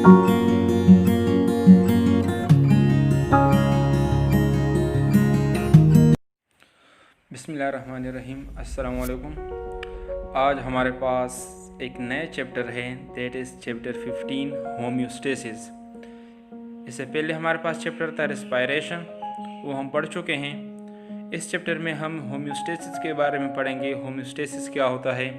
बिस्मिल्लाहिर्रहमानिर्रहीम। अस्सलाम वालेकुम। आज हमारे पास एक नया चैप्टर है, दैट इज़ चैप्टर 15 होम्योस्टेसिस। इससे पहले हमारे पास चैप्टर था रेस्पायरेशन, वो हम पढ़ चुके हैं। इस चैप्टर में हम होम्योस्टेसिस के बारे में पढ़ेंगे, होम्योस्टेसिस क्या होता है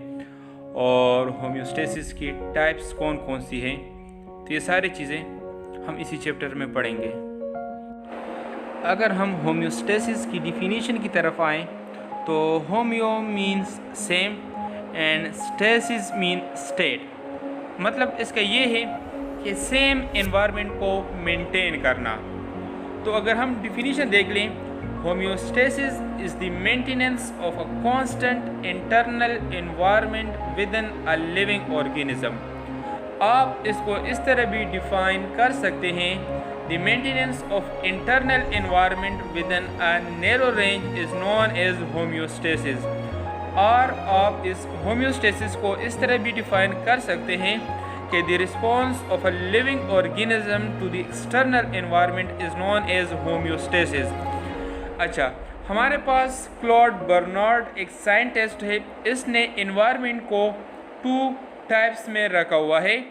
और होम्योस्टेसिस की टाइप्स कौन कौन सी हैं। तो ये सारी चीज़ें हम इसी चैप्टर में पढ़ेंगे। अगर हम होम्योस्टेसिस की डिफिनीशन की तरफ आएँ तो homeo means same and stasis mean state. मतलब इसका ये है कि सेम एनवायरनमेंट को मेंटेन करना। तो अगर हम डिफिनीशन देख लें, homeostasis is the maintenance of a constant internal environment with in a living organism. आप इसको इस तरह भी डिफाइन कर सकते हैं, the maintenance of internal environment within a narrow range is known as homeostasis। और आप इस homeostasis को इस तरह भी डिफाइन कर सकते हैं कि the response of a living organism to the external environment is known as homeostasis। अच्छा, हमारे पास क्लॉड बर्नार्ड एक साइंटिस्ट है, इसने इन्वायरमेंट को 2 टाइप्स में रखा हुआ है।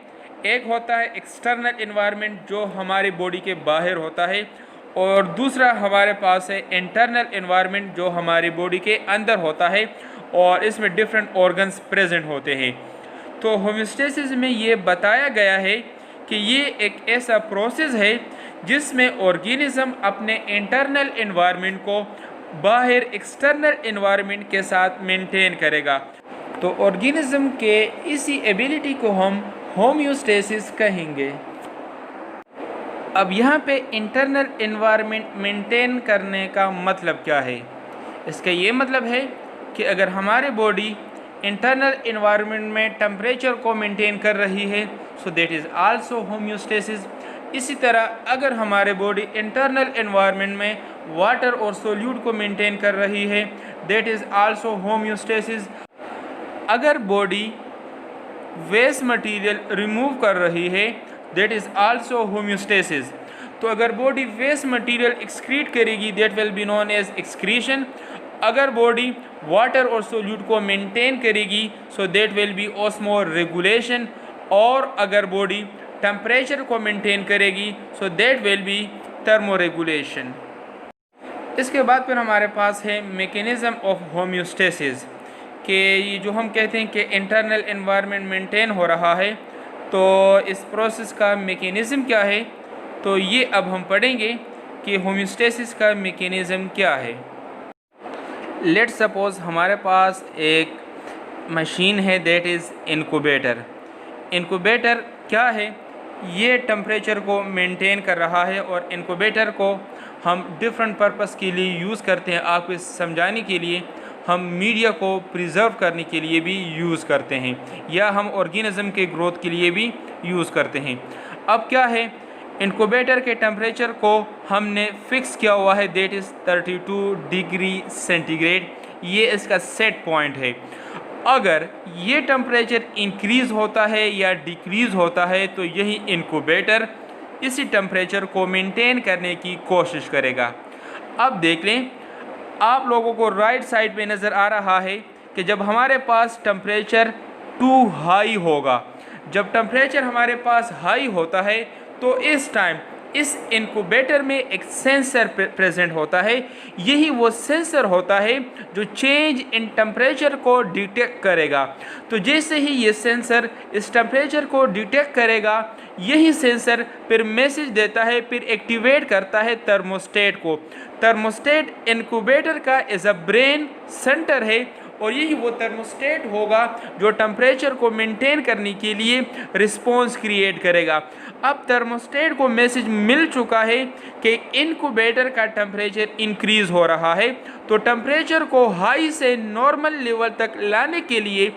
एक होता है एक्सटर्नल इन्वायरमेंट जो हमारी बॉडी के बाहर होता है, और दूसरा हमारे पास है इंटरनल इन्वायरमेंट जो हमारी बॉडी के अंदर होता है, और इसमें डिफरेंट ऑर्गन्स प्रेजेंट होते हैं। तो होम्योस्टेसिस में ये बताया गया है कि ये एक ऐसा प्रोसेस है जिसमें ऑर्गेनिज्म अपने इंटरनल इन्वायरमेंट को बाहर एक्सटर्नल इन्वायरमेंट के साथ मेंटेन करेगा। तो ऑर्गेनिज्म के इसी एबिलिटी को हम होम्योस्टेसिस कहेंगे। अब यहाँ पे इंटरनल इन्वायरमेंट मेंटेन करने का मतलब क्या है? इसका ये मतलब है कि अगर हमारी बॉडी इंटरनल इन्वायरमेंट में टेम्परेचर को मेंटेन कर रही है, so that is also homeostasis. इसी तरह अगर हमारे बॉडी इंटरनल इन्वायरमेंट में वाटर और सोल्यूट को मेंटेन कर रही है, दैट इज़ आल्सो होम्योस्टेसिस। अगर बॉडी वेस्ट मटेरियल रिमूव कर रही है, दैट इज़ आल्सो होम्योस्टेसिस। तो अगर बॉडी वेस्ट मटेरियल एक्सक्रीट करेगी, that will be known as excretion. अगर बॉडी वाटर और सोल्यूट को मेंटेन करेगी, so that will B osmo regulation. और अगर बॉडी टेम्परेचर को मेंटेन करेगी, so that will B thermo regulation. इसके बाद फिर हमारे पास है मैकेनिज़्म ऑफ होम्योस्टेसिस, कि ये जो हम कहते हैं कि इंटरनल एनवायरनमेंट मेंटेन हो रहा है, तो इस प्रोसेस का मैकेनिज़्म क्या है। तो ये अब हम पढ़ेंगे कि होम्योस्टेसिस का मैकेनिज़्म क्या है। लेट्स सपोज़ हमारे पास एक मशीन है, दैट इज़ इनक्यूबेटर। इनक्यूबेटर क्या है? ये टेम्परेचर को मेंटेन कर रहा है, और इनक्यूबेटर को हम डिफरेंट पर्पस के लिए यूज़ करते हैं। आपको समझाने के लिए हम मीडिया को प्रिजर्व करने के लिए भी यूज़ करते हैं, या हम ऑर्गेनिज्म के ग्रोथ के लिए भी यूज़ करते हैं। अब क्या है, इनक्यूबेटर के टेम्परेचर को हमने फ़िक्स किया हुआ है, दैट इज़ 32 डिग्री सेंटीग्रेड। ये इसका सेट पॉइंट है। अगर ये टेम्परेचर इंक्रीज़ होता है या डिक्रीज़ होता है, तो यही इनक्यूबेटर इसी टेम्परेचर को मेंटेन करने की कोशिश करेगा। अब देख लें, आप लोगों को राइट साइड पे नज़र आ रहा है कि जब हमारे पास टेम्परेचर टू हाई होगा, जब टेम्परेचर हमारे पास हाई होता है, तो इस टाइम इस इनक्यूबेटर में एक सेंसर प्रेजेंट होता है। यही वो सेंसर होता है जो चेंज इन टेम्परेचर को डिटेक्ट करेगा। तो जैसे ही ये सेंसर इस टेम्परेचर को डिटेक्ट करेगा, यही सेंसर फिर मैसेज देता है, फिर एक्टिवेट करता है थर्मोस्टेट को। थर्मोस्टेट इनक्यूबेटर का एज अ ब्रेन सेंटर है, और यही वो थर्मोस्टेट होगा जो टेम्परेचर को मेंटेन करने के लिए रिस्पॉन्स क्रिएट करेगा। अब थर्मोस्टेट को मैसेज मिल चुका है कि इनक्यूबेटर का टेम्परेचर इंक्रीज़ हो रहा है, तो टेम्परेचर को हाई से नॉर्मल लेवल तक लाने के लिए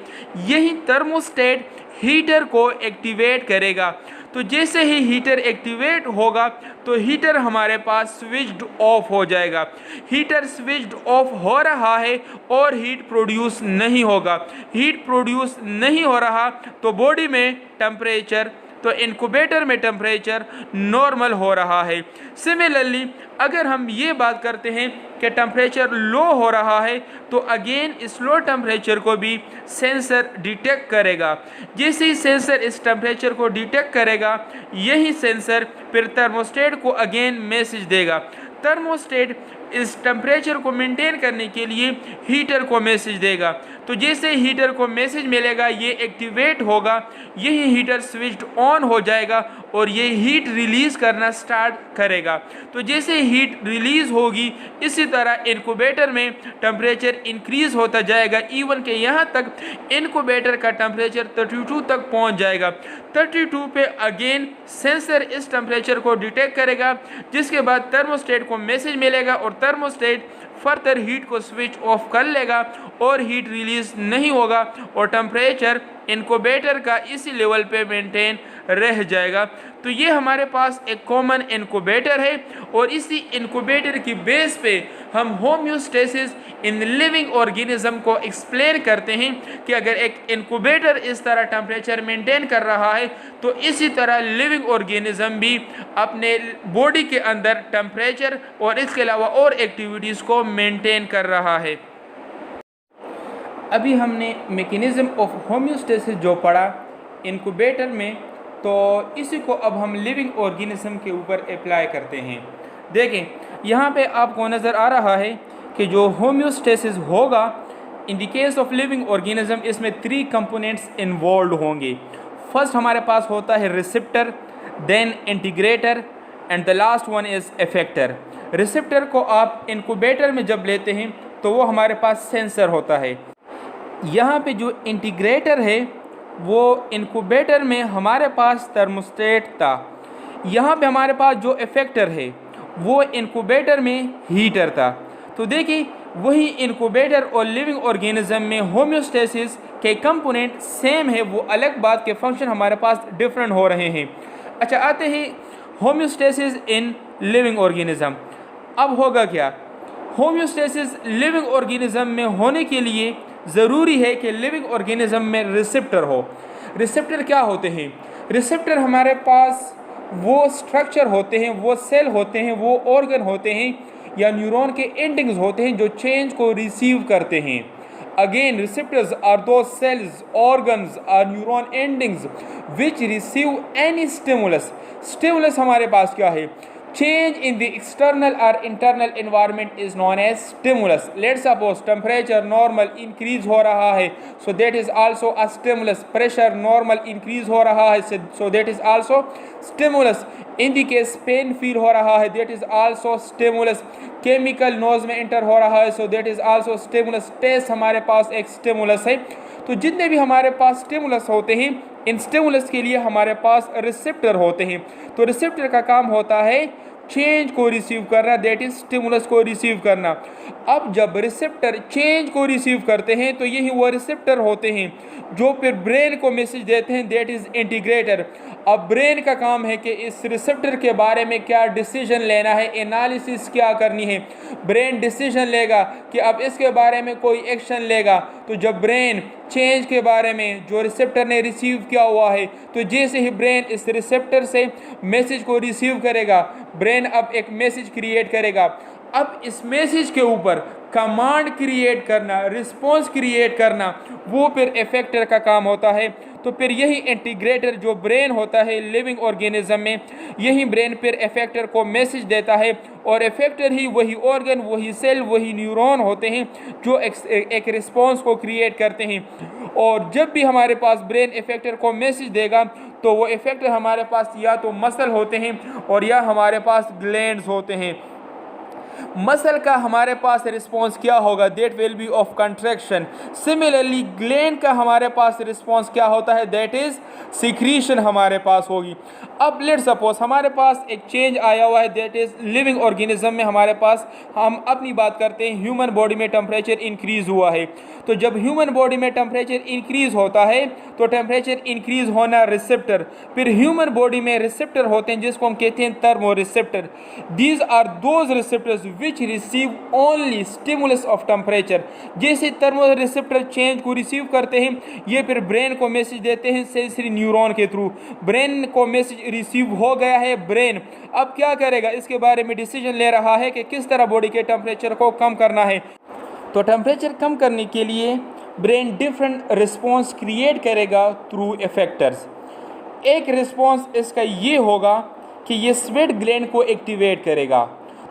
यही थर्मोस्टेट हीटर को एक्टिवेट करेगा। तो जैसे ही हीटर एक्टिवेट होगा, तो हीटर हमारे पास स्विच्ड ऑफ हो जाएगा। हीटर स्विच्ड ऑफ हो रहा है और हीट प्रोड्यूस नहीं होगा। हीट प्रोड्यूस नहीं हो रहा, तो बॉडी में टेम्परेचर तो इनक्यूबेटर में टेम्परेचर नॉर्मल हो रहा है। सिमिलरली अगर हम ये बात करते हैं कि टेम्परेचर लो हो रहा है तो अगेन इस लो टेम्परेचर को भी सेंसर डिटेक्ट करेगा। जैसे ही सेंसर इस टेम्परेचर को डिटेक्ट करेगा, यही सेंसर फिर थर्मोस्टेट को अगेन मैसेज देगा। थर्मोस्टेट इस टेम्परेचर को मेंटेन करने के लिए हीटर को मैसेज देगा। तो जैसे हीटर को मैसेज मिलेगा, ये एक्टिवेट होगा, यही हीटर स्विच्ड ऑन हो जाएगा और ये हीट रिलीज़ करना स्टार्ट करेगा। तो जैसे हीट रिलीज़ होगी, इसी तरह इनक्यूबेटर में टेम्परेचर इंक्रीज़ होता जाएगा, इवन के यहाँ तक इनक्यूबेटर का टेम्परेचर 32 तक पहुँच जाएगा। 32 पे अगेन सेंसर इस टेम्परेचर को डिटेक्ट करेगा, जिसके बाद थर्मोस्टेट को मैसेज मिलेगा और थर्मोस्टेट फर्दर हीट को स्विच ऑफ कर लेगा और हीट रिलीज नहीं होगा और टेम्परेचर इनक्यूबेटर का इसी लेवल पे मेंटेन रह जाएगा। तो ये हमारे पास एक कॉमन इनक्यूबेटर है और इसी इनक्यूबेटर की बेस पे हम होम्योस्टेसिस इन लिविंग ऑर्गेनिज्म को एक्सप्लेन करते हैं कि अगर एक इनक्यूबेटर इस तरह टेम्परेचर मेंटेन कर रहा है तो इसी तरह लिविंग ऑर्गेनिज्म भी अपने बॉडी के अंदर टेम्परेचर और इसके अलावा और एक्टिविटीज़ को मेंटेन कर रहा है। अभी हमने मैकेनिज्म ऑफ होम्योस्टेसिस जो पढ़ा इनक्यूबेटर में, तो इसी को अब हम लिविंग ऑर्गेनिज्म के ऊपर अप्लाई करते हैं। देखें यहाँ पे आपको नज़र आ रहा है कि जो होम्योस्टेसिस होगा in the case of living organism, इसमें 3 कंपोनेंट्स इन्वॉल्व होंगे। फर्स्ट हमारे पास होता है receptor, then integrator and the last one is effector. Receptor को आप इनक्यूबेटर में जब लेते हैं तो वो हमारे पास सेंसर होता है। यहाँ पे जो इंटीग्रेटर है वो इनक्यूबेटर में हमारे पास थर्मोस्टेट था। यहाँ पे हमारे पास जो इफेक्टर है वो इनक्यूबेटर में हीटर था। तो देखिए वही इनक्यूबेटर और लिविंग ऑर्गेनिज्म में होम्योस्टेसिस के कंपोनेंट सेम है, वो अलग बात के फंक्शन हमारे पास डिफरेंट हो रहे हैं। अच्छा, आते हैं होम्योस्टेसिस इन लिविंग ऑर्गेनिज्म। अब होगा क्या, होम्योस्टेसिस लिविंग ऑर्गेनिज्म में होने के लिए ज़रूरी है कि लिविंग ऑर्गेनिज्म में रिसेप्टर हो। रिसेप्टर क्या होते हैं? रिसेप्टर हमारे पास वो स्ट्रक्चर होते हैं, वो सेल होते हैं, वो ऑर्गन होते हैं या न्यूरॉन के एंडिंग्स होते हैं जो चेंज को रिसीव करते हैं। अगेन रिसेप्टर्स आर दो cells, organs or neuron endings which receive any stimulus. Stimulus हमारे पास क्या है? Change in the external or internal environment is known as stimulus. Let's suppose temperature normal increase हो रहा है, so that is also a stimulus. Pressure normal increase हो रहा है, so that is also stimulus. In the case pain feel हो रहा है, that is also stimulus. Chemical nose में enter हो रहा है, so that is also stimulus. Taste हमारे पास एक stimulus है। तो जितने भी हमारे पास स्टिमुलस होते हैं, इन स्टिमुलस के लिए हमारे पास रिसेप्टर होते हैं। तो रिसेप्टर का काम होता है चेंज को रिसीव करना, दैट इज स्टिमुलस को रिसीव करना। अब जब रिसेप्टर चेंज को रिसीव करते हैं तो यही वो रिसेप्टर होते हैं जो फिर ब्रेन को मैसेज देते हैं, दैट इज इंटीग्रेटर। अब ब्रेन का काम है कि इस रिसेप्टर के बारे में क्या डिसीजन लेना है, एनालिसिस क्या करनी है। ब्रेन डिसीजन लेगा कि अब इसके बारे में कोई एक्शन लेगा। तो जब ब्रेन चेंज के बारे में जो रिसेप्टर ने रिसीव किया हुआ है, तो जैसे ही ब्रेन इस रिसेप्टर से मैसेज को रिसीव करेगा, ब्रेन अब एक मैसेज क्रिएट करेगा। अब इस मैसेज के ऊपर कमांड क्रिएट करना, रिस्पॉन्स क्रिएट करना, वो फिर इफेक्टर का काम होता है। तो फिर यही इंटीग्रेटर जो ब्रेन होता है लिविंग ऑर्गेनिज्म में, यही ब्रेन फिर इफेक्टर को मैसेज देता है और इफेक्टर ही वही ऑर्गन, वही सेल, वही न्यूरॉन होते हैं जो एक रिस्पॉन्स को क्रिएट करते हैं। और जब भी हमारे पास ब्रेन इफेक्टर को मैसेज देगा तो वो इफेक्टर हमारे पास या तो मसल होते हैं और या हमारे पास ग्लैंड्स होते हैं। मसल का हमारे पास रिस्पॉन्स क्या होगा? That will B of contraction. Similarly gland का हमारे पास रिस्पॉन्स क्या होता है? दैट इज सिक्रीशन हमारे पास होगी। अब लेट सपोज हमारे पास एक चेंज आया हुआ है, दैट इज लिविंग ऑर्गेनिज्म में हमारे पास, हम अपनी बात करते हैं ह्यूमन बॉडी में टेम्परेचर इंक्रीज हुआ है। तो जब ह्यूमन बॉडी में टेम्परेचर इंक्रीज होता है तो टेम्परेचर इंक्रीज होना रिसेप्टर, फिर ह्यूमन बॉडी में रिसेप्टर होते हैं जिसको हम कहते हैं thermo receptor. These are those receptors which receive only stimulus of temperature. जैसे थर्मो रिसेप्टर चेंज को रिसीव करते हैं, ये फिर ब्रेन को मैसेज देते हैं सेंसरी न्यूरॉन के थ्रू। ब्रेन को मैसेज रिसीव हो गया है, ब्रेन अब क्या करेगा, इसके बारे में डिसीजन ले रहा है कि किस तरह बॉडी के टेम्परेचर को कम करना है। तो टेम्परेचर कम करने के लिए ब्रेन डिफरेंट रिस्पॉन्स क्रिएट करेगा थ्रू इफेक्टर्स। एक रिस्पॉन्स इसका ये होगा कि ये स्वेट ग्लैंड को एक्टिवेट करेगा।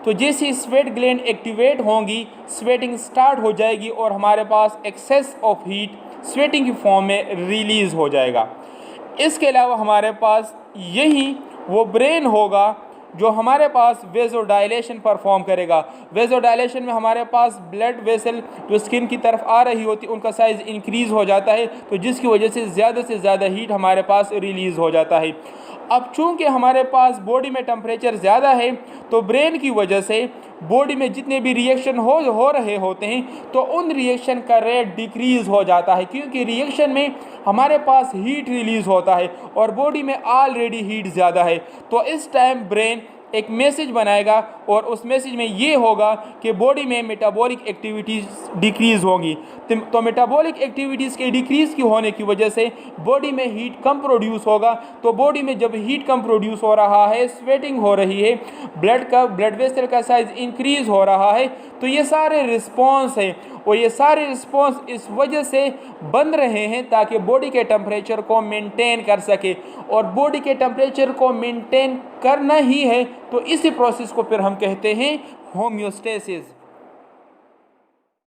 तो जैसे स्वेट ग्लैंड एक्टिवेट होंगी, स्वेटिंग स्टार्ट हो जाएगी और हमारे पास एक्सेस ऑफ हीट स्वेटिंग की फॉर्म में रिलीज़ हो जाएगा। इसके अलावा हमारे पास यही वो ब्रेन होगा जो हमारे पास वेजोडाइलेशन परफॉर्म करेगा। वेजोडाइलेशन में हमारे पास ब्लड वेसल जो स्किन की तरफ आ रही होती है उनका साइज़ इंक्रीज़ हो जाता है, तो जिसकी वजह से ज़्यादा हीट हमारे पास रिलीज़ हो जाता है। अब चूंकि हमारे पास बॉडी में टेम्परेचर ज़्यादा है, तो ब्रेन की वजह से बॉडी में जितने भी रिएक्शन हो रहे होते हैं तो उन रिएक्शन का रेट डिक्रीज़ हो जाता है, क्योंकि रिएक्शन में हमारे पास हीट रिलीज़ होता है और बॉडी में ऑलरेडी हीट ज़्यादा है। तो इस टाइम ब्रेन एक मैसेज बनाएगा और उस मैसेज में ये होगा कि बॉडी में मेटाबॉलिक एक्टिविटीज़ डिक्रीज़ होंगी। तो मेटाबॉलिक एक्टिविटीज़ के डिक्रीज़ की होने की वजह से बॉडी में हीट कम प्रोड्यूस होगा। तो बॉडी में जब हीट कम प्रोड्यूस हो रहा है, स्वेटिंग हो रही है, ब्लड वेसल का साइज़ इंक्रीज़ हो रहा है, तो ये सारे रिस्पॉन्स हैं और ये सारे रिस्पॉन्स इस वजह से बन रहे हैं ताकि बॉडी के टेम्परेचर को मेंटेन कर सके। और बॉडी के टेम्परेचर को मेंटेन करना ही है, तो इसी प्रोसेस को फिर हम कहते हैं होम्योस्टेसिस।